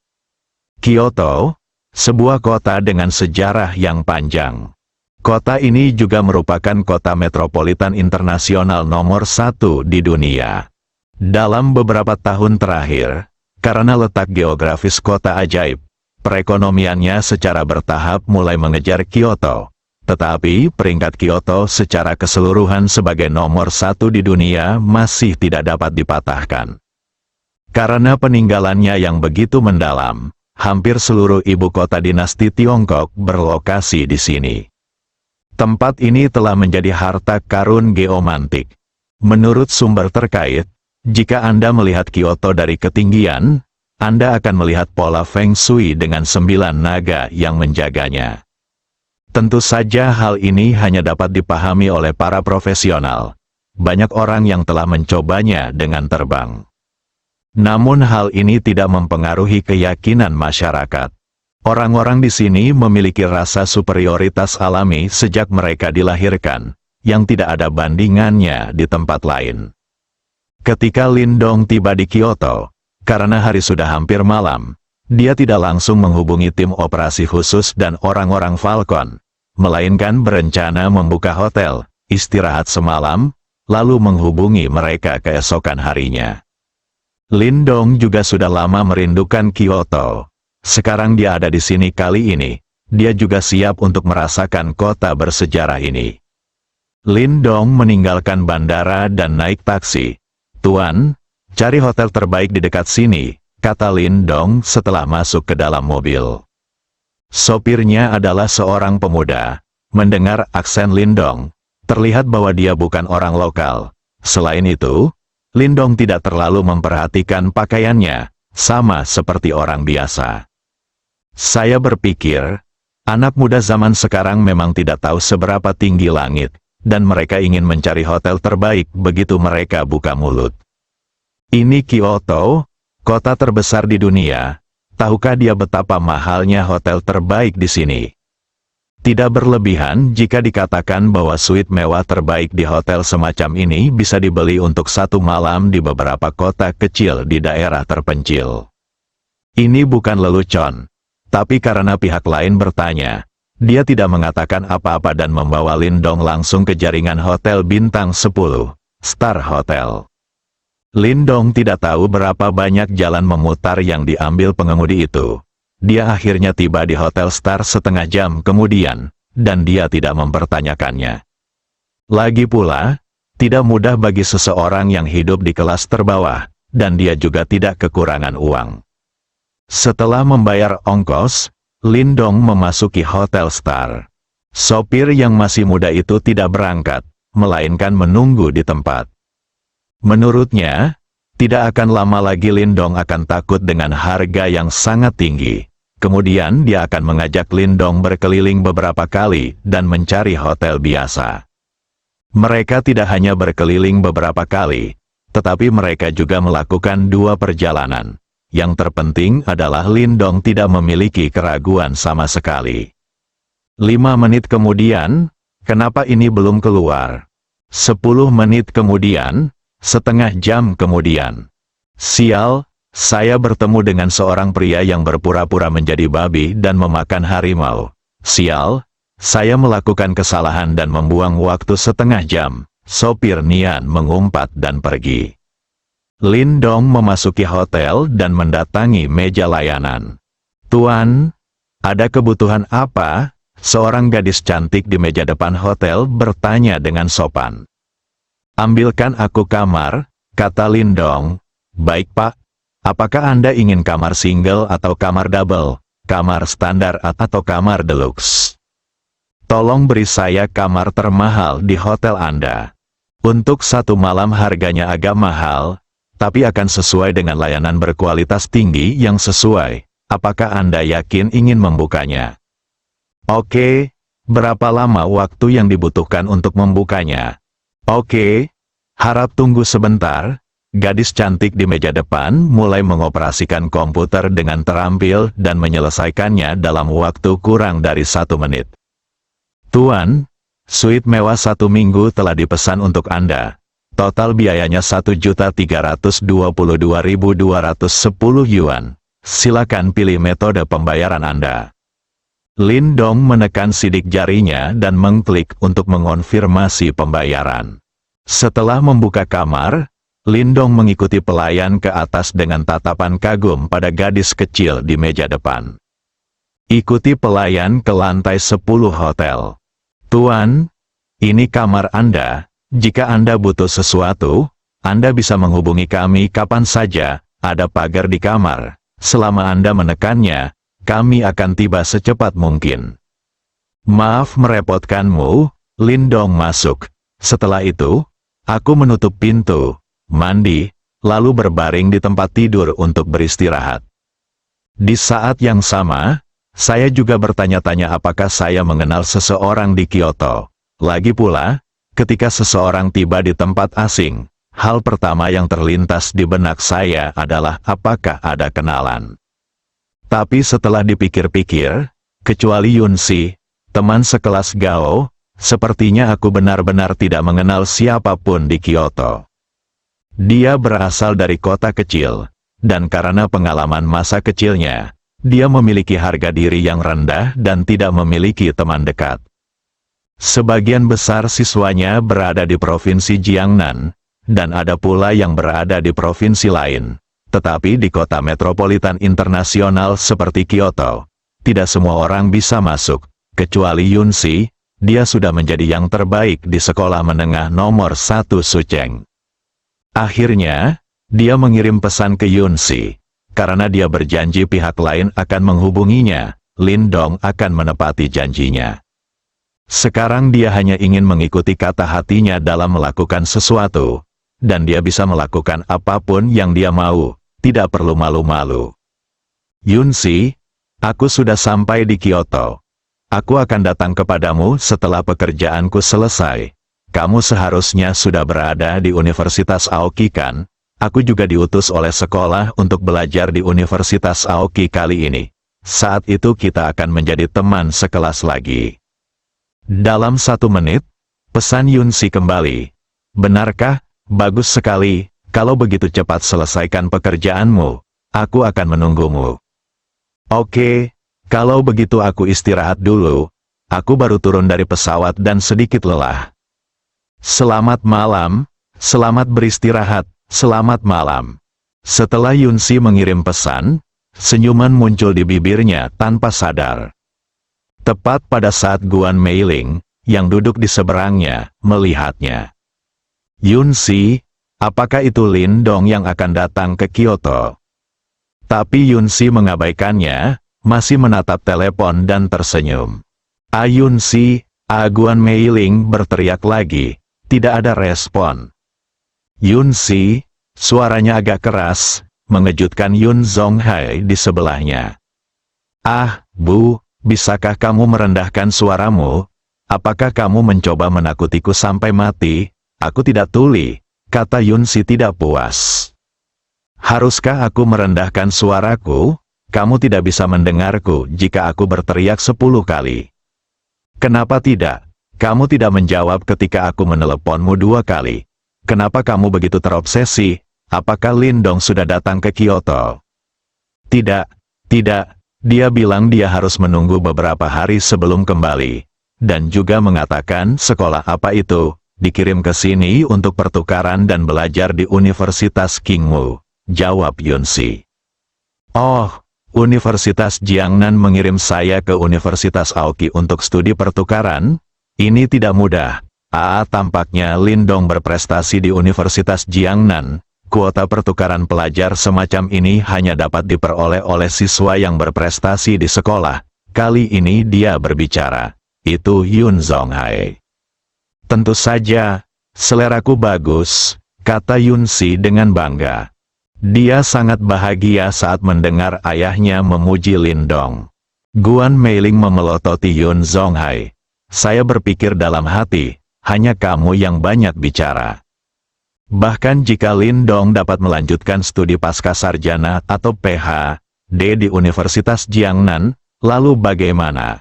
Kyoto, sebuah kota dengan sejarah yang panjang. Kota ini juga merupakan kota metropolitan internasional nomor 1 di dunia. Dalam beberapa tahun terakhir, karena letak geografis kota ajaib, perekonomiannya secara bertahap mulai mengejar Kyoto. Tetapi peringkat Kyoto secara keseluruhan sebagai nomor 1 di dunia masih tidak dapat dipatahkan. Karena peninggalannya yang begitu mendalam, hampir seluruh ibu kota dinasti Tiongkok berlokasi di sini. Tempat ini telah menjadi harta karun geomantik. Menurut sumber terkait, jika Anda melihat Kyoto dari ketinggian, Anda akan melihat pola Feng Shui dengan 9 naga yang menjaganya. Tentu saja hal ini hanya dapat dipahami oleh para profesional. Banyak orang yang telah mencobanya dengan terbang. Namun hal ini tidak mempengaruhi keyakinan masyarakat. Orang-orang di sini memiliki rasa superioritas alami sejak mereka dilahirkan, yang tidak ada bandingannya di tempat lain. Ketika Lindong tiba di Kyoto, karena hari sudah hampir malam, dia tidak langsung menghubungi tim operasi khusus dan orang-orang Falcon, melainkan berencana membuka hotel, istirahat semalam, lalu menghubungi mereka keesokan harinya. Lindong juga sudah lama merindukan Kyoto. Sekarang dia ada di sini kali ini, dia juga siap untuk merasakan kota bersejarah ini. Lindong meninggalkan bandara dan naik taksi. "Tuan, cari hotel terbaik di dekat sini," kata Lindong setelah masuk ke dalam mobil. Sopirnya adalah seorang pemuda. Mendengar aksen Lindong, terlihat bahwa dia bukan orang lokal. Selain itu, Lindong tidak terlalu memperhatikan pakaiannya, sama seperti orang biasa. "Saya berpikir, anak muda zaman sekarang memang tidak tahu seberapa tinggi langit, dan mereka ingin mencari hotel terbaik begitu mereka buka mulut. Ini Kyoto, kota terbesar di dunia. Tahukah dia betapa mahalnya hotel terbaik di sini? Tidak berlebihan jika dikatakan bahwa suite mewah terbaik di hotel semacam ini bisa dibeli untuk 1 malam di beberapa kota kecil di daerah terpencil. Ini bukan lelucon. Tapi karena pihak lain bertanya, dia tidak mengatakan apa-apa dan membawa Lindong langsung ke jaringan hotel bintang 10, Star Hotel. Lindong tidak tahu berapa banyak jalan memutar yang diambil pengemudi itu. Dia akhirnya tiba di Hotel Star setengah jam kemudian, dan dia tidak mempertanyakannya. Lagi pula, tidak mudah bagi seseorang yang hidup di kelas terbawah, dan dia juga tidak kekurangan uang. Setelah membayar ongkos, Lindong memasuki Hotel Star. Sopir yang masih muda itu tidak berangkat, melainkan menunggu di tempat. Menurutnya, tidak akan lama lagi Lindong akan takut dengan harga yang sangat tinggi. Kemudian dia akan mengajak Lindong berkeliling beberapa kali dan mencari hotel biasa. Mereka tidak hanya berkeliling beberapa kali, tetapi mereka juga melakukan 2 perjalanan. Yang terpenting adalah Lindong tidak memiliki keraguan sama sekali. 5 menit kemudian, kenapa ini belum keluar? 10 menit kemudian, setengah jam kemudian. Sial, saya bertemu dengan seorang pria yang berpura-pura menjadi babi dan memakan harimau. Sial, saya melakukan kesalahan dan membuang waktu setengah jam. Sopir Nian mengumpat dan pergi. Lindong memasuki hotel dan mendatangi meja layanan. "Tuan, ada kebutuhan apa?" Seorang gadis cantik di meja depan hotel bertanya dengan sopan. "Ambilkan aku kamar," kata Lindong. "Baik Pak, apakah Anda ingin kamar single atau kamar double, kamar standar atau kamar deluxe?" Tolong beri saya kamar termahal di hotel Anda. Untuk 1 malam harganya agak mahal, tapi akan sesuai dengan layanan berkualitas tinggi yang sesuai. Apakah Anda yakin ingin membukanya? Oke, berapa lama waktu yang dibutuhkan untuk membukanya? Oke, harap tunggu sebentar. Gadis cantik di meja depan mulai mengoperasikan komputer dengan terampil dan menyelesaikannya dalam waktu kurang dari 1 menit. Tuan, suite mewah 1 minggu telah dipesan untuk Anda. Total biayanya 1.322.210 yuan. Silakan pilih metode pembayaran Anda. Lin Dong menekan sidik jarinya dan mengklik untuk mengonfirmasi pembayaran. Setelah membuka kamar, Lin Dong mengikuti pelayan ke atas dengan tatapan kagum pada gadis kecil di meja depan. Ikuti pelayan ke lantai 10 hotel. Tuan, ini kamar Anda. Jika Anda butuh sesuatu, Anda bisa menghubungi kami kapan saja. Ada pagar di kamar. Selama Anda menekannya, kami akan tiba secepat mungkin. Maaf merepotkanmu, Lin Dong masuk. Setelah itu, aku menutup pintu, mandi, lalu berbaring di tempat tidur untuk beristirahat. Di saat yang sama, saya juga bertanya-tanya apakah saya mengenal seseorang di Kyoto. Lagi pula, ketika seseorang tiba di tempat asing, hal pertama yang terlintas di benak saya adalah apakah ada kenalan. Tapi setelah dipikir-pikir, kecuali Yunsi, teman sekelas Gao, sepertinya aku benar-benar tidak mengenal siapapun di Kyoto. Dia berasal dari kota kecil, dan karena pengalaman masa kecilnya, dia memiliki harga diri yang rendah dan tidak memiliki teman dekat. Sebagian besar siswanya berada di Provinsi Jiangnan, dan ada pula yang berada di provinsi lain. Tetapi di kota metropolitan internasional seperti Kyoto, tidak semua orang bisa masuk, kecuali Yunsi, dia sudah menjadi yang terbaik di sekolah menengah nomor 1 Sucheng. Akhirnya, dia mengirim pesan ke Yunsi. Karena dia berjanji pihak lain akan menghubunginya, Lin Dong akan menepati janjinya. Sekarang dia hanya ingin mengikuti kata hatinya dalam melakukan sesuatu, dan dia bisa melakukan apapun yang dia mau, tidak perlu malu-malu. Yunsi, aku sudah sampai di Kyoto. Aku akan datang kepadamu setelah pekerjaanku selesai. Kamu seharusnya sudah berada di Universitas Aoki kan? Aku juga diutus oleh sekolah untuk belajar di Universitas Aoki kali ini. Saat itu kita akan menjadi teman sekelas lagi. Dalam 1 menit, pesan Yunsi kembali. Benarkah? Bagus sekali. Kalau begitu cepat selesaikan pekerjaanmu, aku akan menunggumu. Oke, kalau begitu aku istirahat dulu. Aku baru turun dari pesawat dan sedikit lelah. Selamat malam, selamat beristirahat. Selamat malam. Setelah Yunsi mengirim pesan, senyuman muncul di bibirnya tanpa sadar. Tepat pada saat Guan Meiling, yang duduk di seberangnya, melihatnya. Yunsi, apakah itu Lin Dong yang akan datang ke Kyoto? Tapi Yunsi mengabaikannya, masih menatap telepon dan tersenyum. Yunsi, Guan Meiling berteriak lagi, tidak ada respon. Yunsi, suaranya agak keras, mengejutkan Yun Zonghai di sebelahnya. Bu, bisakah kamu merendahkan suaramu? Apakah kamu mencoba menakutiku sampai mati? Aku tidak tuli, kata Yunsi tidak puas. Haruskah aku merendahkan suaraku? Kamu tidak bisa mendengarku jika aku berteriak 10 kali. Kenapa tidak? Kamu tidak menjawab ketika aku meneleponmu 2 kali. Kenapa kamu begitu terobsesi? Apakah Lin Dong sudah datang ke Kyoto? Tidak, dia bilang dia harus menunggu beberapa hari sebelum kembali. Dan juga mengatakan sekolah apa itu, dikirim ke sini untuk pertukaran dan belajar di Universitas Kingwu, jawab Yunsi. Oh, Universitas Jiangnan mengirim saya ke Universitas Aoki untuk studi pertukaran? Ini tidak mudah. Tampaknya Lin Dong berprestasi di Universitas Jiangnan. Kuota pertukaran pelajar semacam ini hanya dapat diperoleh oleh siswa yang berprestasi di sekolah. Kali ini dia berbicara. itu Yun Zonghai. Tentu saja, seleraku bagus, kata Yunsi dengan bangga. Dia sangat bahagia saat mendengar ayahnya memuji Lindong. Guan Meiling memelototi Yun Zonghai. Saya berpikir dalam hati, hanya kamu yang banyak bicara. Bahkan jika Lindong dapat melanjutkan studi pascasarjana atau PhD di Universitas Jiangnan, lalu bagaimana?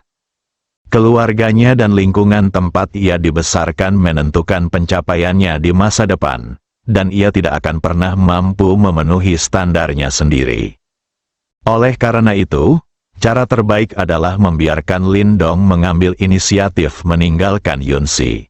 Keluarganya dan lingkungan tempat ia dibesarkan menentukan pencapaiannya di masa depan, dan ia tidak akan pernah mampu memenuhi standarnya sendiri. Oleh karena itu, cara terbaik adalah membiarkan Lindong mengambil inisiatif meninggalkan Yunsi.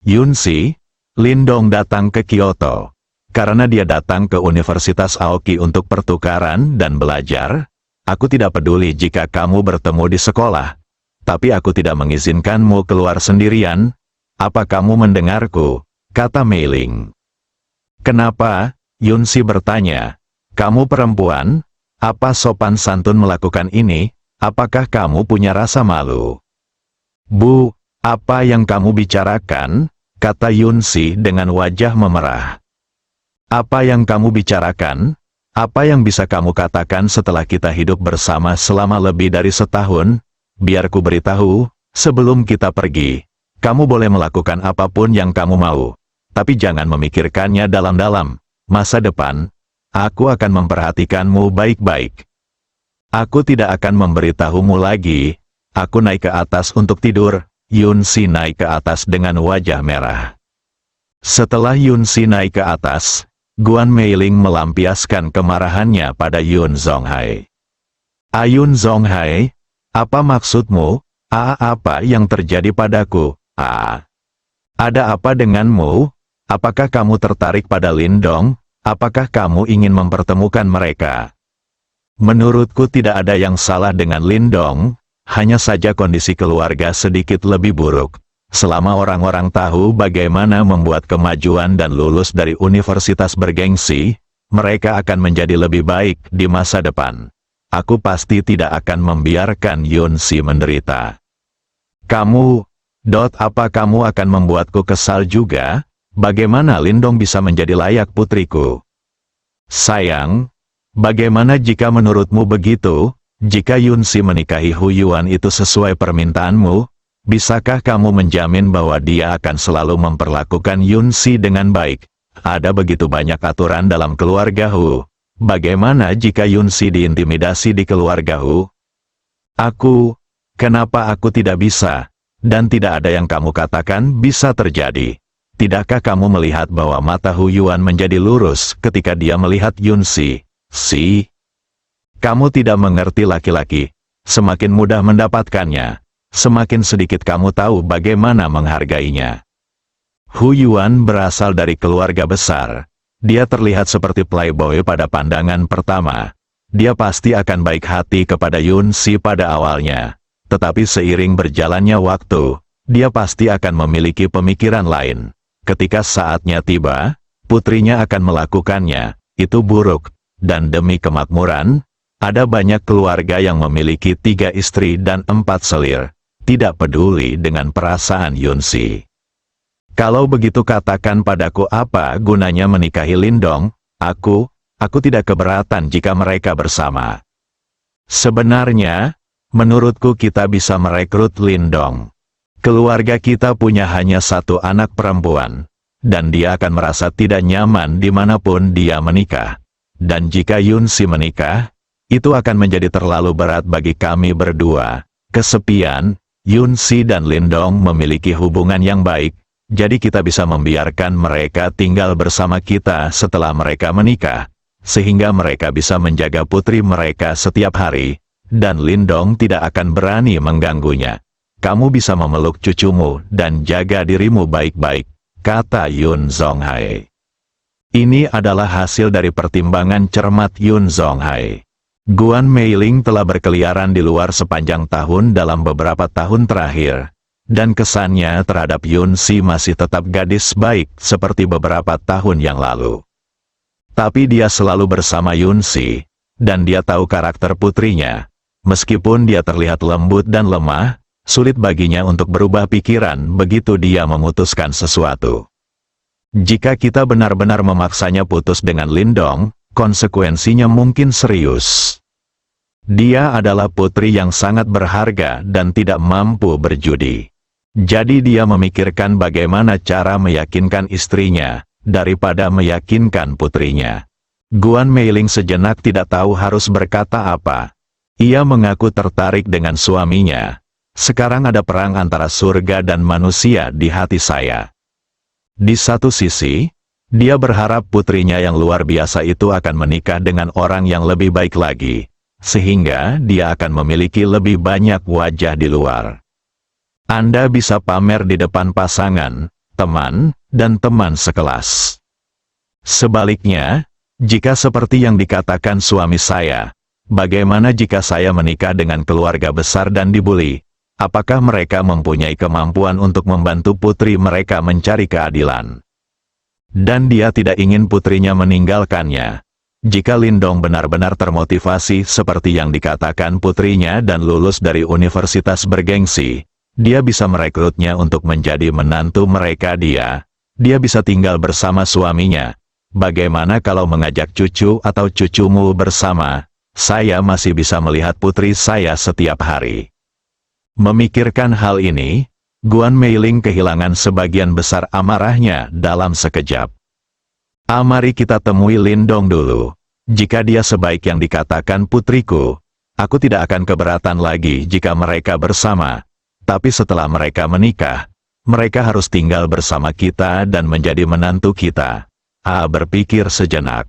Yunsi, Lindong datang ke Kyoto. Karena dia datang ke Universitas Aoki untuk pertukaran dan belajar, aku tidak peduli jika kamu bertemu di sekolah, tapi aku tidak mengizinkanmu keluar sendirian. Apa kamu mendengarku? Kata Meiling. Kenapa? Yunsi bertanya. Kamu perempuan? Apa sopan santun melakukan ini? Apakah kamu punya rasa malu? Bu, apa yang kamu bicarakan? Kata Yunsi dengan wajah memerah. Apa yang kamu bicarakan? Apa yang bisa kamu katakan setelah kita hidup bersama selama lebih dari setahun? Biar ku beritahu, sebelum kita pergi, kamu boleh melakukan apapun yang kamu mau. Tapi jangan memikirkannya dalam-dalam. Masa depan, aku akan memperhatikanmu baik-baik. Aku tidak akan memberitahumu lagi. Aku naik ke atas untuk tidur. Yunsi naik ke atas dengan wajah merah. Setelah Yunsi naik ke atas, Guan Meiling melampiaskan kemarahannya pada Yun Zonghai. Yun Zonghai, apa maksudmu? Apa yang terjadi padaku? Ada apa denganmu? Apakah kamu tertarik pada Lindong? Apakah kamu ingin mempertemukan mereka? Menurutku tidak ada yang salah dengan Lindong. Hanya saja kondisi keluarga sedikit lebih buruk. Selama orang-orang tahu bagaimana membuat kemajuan dan lulus dari universitas bergengsi, mereka akan menjadi lebih baik di masa depan. Aku pasti tidak akan membiarkan Yunsi menderita. Apa kamu akan membuatku kesal juga? Bagaimana Lindong bisa menjadi layak putriku? Sayang, bagaimana jika menurutmu begitu? Jika Yunsi menikahi Hu Yuan itu sesuai permintaanmu, bisakah kamu menjamin bahwa dia akan selalu memperlakukan Yunsi dengan baik? Ada begitu banyak aturan dalam keluarga Hu. Bagaimana jika Yunsi diintimidasi di keluarga Hu? Kenapa aku tidak bisa? Dan tidak ada yang kamu katakan bisa terjadi. Tidakkah kamu melihat bahwa mata Hu Yuan menjadi lurus ketika dia melihat Yunsi? Kamu tidak mengerti laki-laki. Semakin mudah mendapatkannya, semakin sedikit kamu tahu bagaimana menghargainya. Hu Yuan berasal dari keluarga besar. Dia terlihat seperti playboy pada pandangan pertama. Dia pasti akan baik hati kepada Yunsi pada awalnya. Tetapi seiring berjalannya waktu, dia pasti akan memiliki pemikiran lain. Ketika saatnya tiba, putrinya akan melakukannya. Itu buruk. Dan demi kemakmuran, ada banyak keluarga yang memiliki 3 istri dan 4 selir, tidak peduli dengan perasaan Yunsi. Kalau begitu katakan padaku apa gunanya menikahi Lindong? Aku tidak keberatan jika mereka bersama. Sebenarnya, menurutku kita bisa merekrut Lindong. Keluarga kita punya hanya 1 anak perempuan, dan dia akan merasa tidak nyaman dimanapun dia menikah. Dan jika Yunsi menikah, itu akan menjadi terlalu berat bagi kami berdua. Kesepian, Yunsi dan Lindong memiliki hubungan yang baik, jadi kita bisa membiarkan mereka tinggal bersama kita setelah mereka menikah, sehingga mereka bisa menjaga putri mereka setiap hari, dan Lindong tidak akan berani mengganggunya. Kamu bisa memeluk cucumu dan jaga dirimu baik-baik, kata Yun Zonghai. Ini adalah hasil dari pertimbangan cermat Yun Zonghai. Guan Meiling telah berkeliaran di luar sepanjang tahun dalam beberapa tahun terakhir, dan kesannya terhadap Yunsi masih tetap gadis baik seperti beberapa tahun yang lalu. Tapi dia selalu bersama Yunsi, dan dia tahu karakter putrinya. Meskipun dia terlihat lembut dan lemah, sulit baginya untuk berubah pikiran begitu dia memutuskan sesuatu. Jika kita benar-benar memaksanya putus dengan Lindong, konsekuensinya mungkin serius. Dia adalah putri yang sangat berharga dan tidak mampu berjudi. Jadi dia memikirkan bagaimana cara meyakinkan istrinya, daripada meyakinkan putrinya. Guan Meiling sejenak tidak tahu harus berkata apa. Ia mengaku tertarik dengan suaminya. Sekarang ada perang antara surga dan manusia di hati saya. Di satu sisi, dia berharap putrinya yang luar biasa itu akan menikah dengan orang yang lebih baik lagi, sehingga dia akan memiliki lebih banyak wajah di luar. Anda bisa pamer di depan pasangan, teman, dan teman sekelas. Sebaliknya, jika seperti yang dikatakan suami saya, bagaimana jika saya menikah dengan keluarga besar dan dibully? Apakah mereka mempunyai kemampuan untuk membantu putri mereka mencari keadilan? Dan dia tidak ingin putrinya meninggalkannya. Jika Lindong benar-benar termotivasi seperti yang dikatakan putrinya dan lulus dari universitas bergengsi, dia bisa merekrutnya untuk menjadi menantu mereka dia bisa tinggal bersama suaminya. Bagaimana kalau mengajak cucu atau cucumu bersama? Saya masih bisa melihat putri saya setiap hari. Memikirkan hal ini, Guan Meiling kehilangan sebagian besar amarahnya dalam sekejap. Mari kita temui Lindong dulu. Jika dia sebaik yang dikatakan putriku, aku tidak akan keberatan lagi jika mereka bersama. Tapi setelah mereka menikah, mereka harus tinggal bersama kita dan menjadi menantu kita. Berpikir sejenak.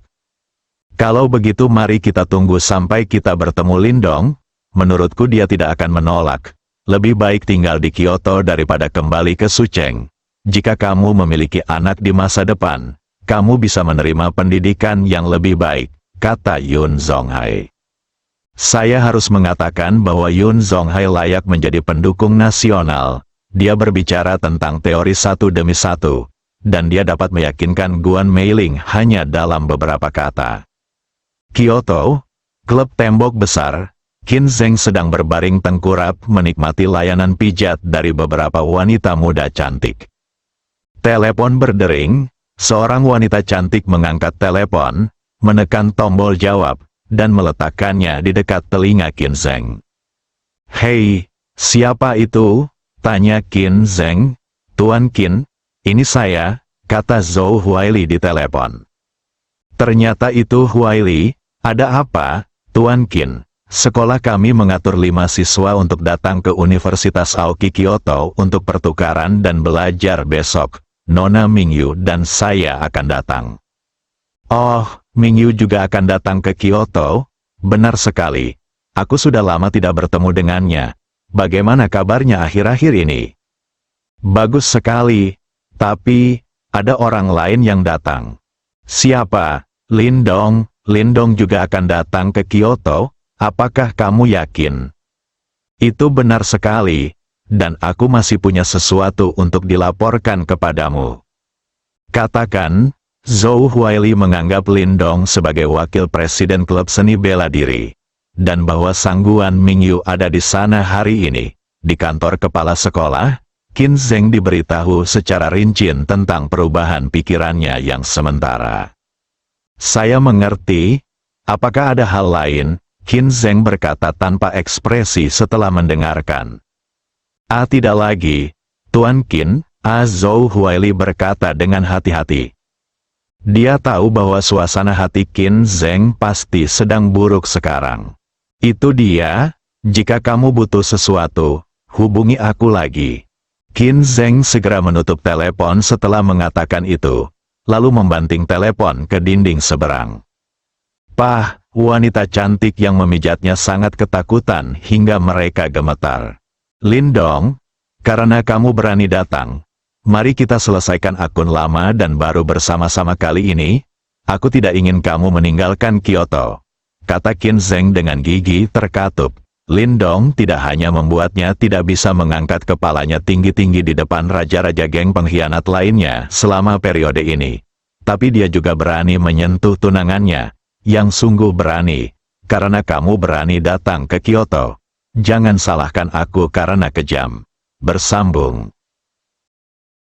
Kalau begitu mari kita tunggu sampai kita bertemu Lindong. Menurutku dia tidak akan menolak. Lebih baik tinggal di Kyoto daripada kembali ke Sucheng. Jika kamu memiliki anak di masa depan, kamu bisa menerima pendidikan yang lebih baik, kata Yun Zonghai. Saya harus mengatakan bahwa Yun Zonghai layak menjadi pendukung nasional. Dia berbicara tentang teori satu demi satu, dan dia dapat meyakinkan Guan Meiling hanya dalam beberapa kata. Kyoto, klub tembok besar. Qin Zheng sedang berbaring tengkurap menikmati layanan pijat dari beberapa wanita muda cantik. Telepon berdering, seorang wanita cantik mengangkat telepon, menekan tombol jawab, dan meletakkannya di dekat telinga Qin Zheng. "Hei, siapa itu?" tanya Qin Zheng. "Tuan Qin, ini saya," kata Zhou Huaili di telepon. Ternyata itu Huaili. "Ada apa, Tuan Qin?" "Sekolah kami mengatur 5 siswa untuk datang ke Universitas Aoki Kyoto untuk pertukaran dan belajar besok. Nona Mingyu dan saya akan datang." "Oh, Mingyu juga akan datang ke Kyoto?" "Benar sekali. Aku sudah lama tidak bertemu dengannya. Bagaimana kabarnya akhir-akhir ini?" "Bagus sekali. Tapi, ada orang lain yang datang." "Siapa?" "Lindong. Lindong juga akan datang ke Kyoto. Apakah kamu yakin?" "Itu benar sekali, dan aku masih punya sesuatu untuk dilaporkan kepadamu." "Katakan." Zhou Huaili menganggap Lindong sebagai wakil presiden klub seni bela diri, dan bahwa Sangguan Mingyu ada di sana hari ini. Di kantor kepala sekolah, Qin Zheng diberitahu secara rinci tentang perubahan pikirannya yang sementara. "Saya mengerti. Apakah ada hal lain?" Qin Zheng berkata tanpa ekspresi setelah mendengarkan. Tidak lagi, Tuan Qin," Zhou Huaili berkata dengan hati-hati. Dia tahu bahwa suasana hati Qin Zheng pasti sedang buruk sekarang. "Itu dia, jika kamu butuh sesuatu, hubungi aku lagi." Qin Zheng segera menutup telepon setelah mengatakan itu, lalu membanting telepon ke dinding seberang. "Pah," wanita cantik yang memijatnya sangat ketakutan hingga mereka gemetar. "Lindong, karena kamu berani datang, mari kita selesaikan akun lama dan baru bersama-sama kali ini. Aku tidak ingin kamu meninggalkan Kyoto," kata Qin Zheng dengan gigi terkatup. Lindong tidak hanya membuatnya tidak bisa mengangkat kepalanya tinggi-tinggi di depan raja-raja geng pengkhianat lainnya selama periode ini, tapi dia juga berani menyentuh tunangannya. "Yang sungguh berani, karena kamu berani datang ke Kyoto. Jangan salahkan aku karena kejam. Bersambung.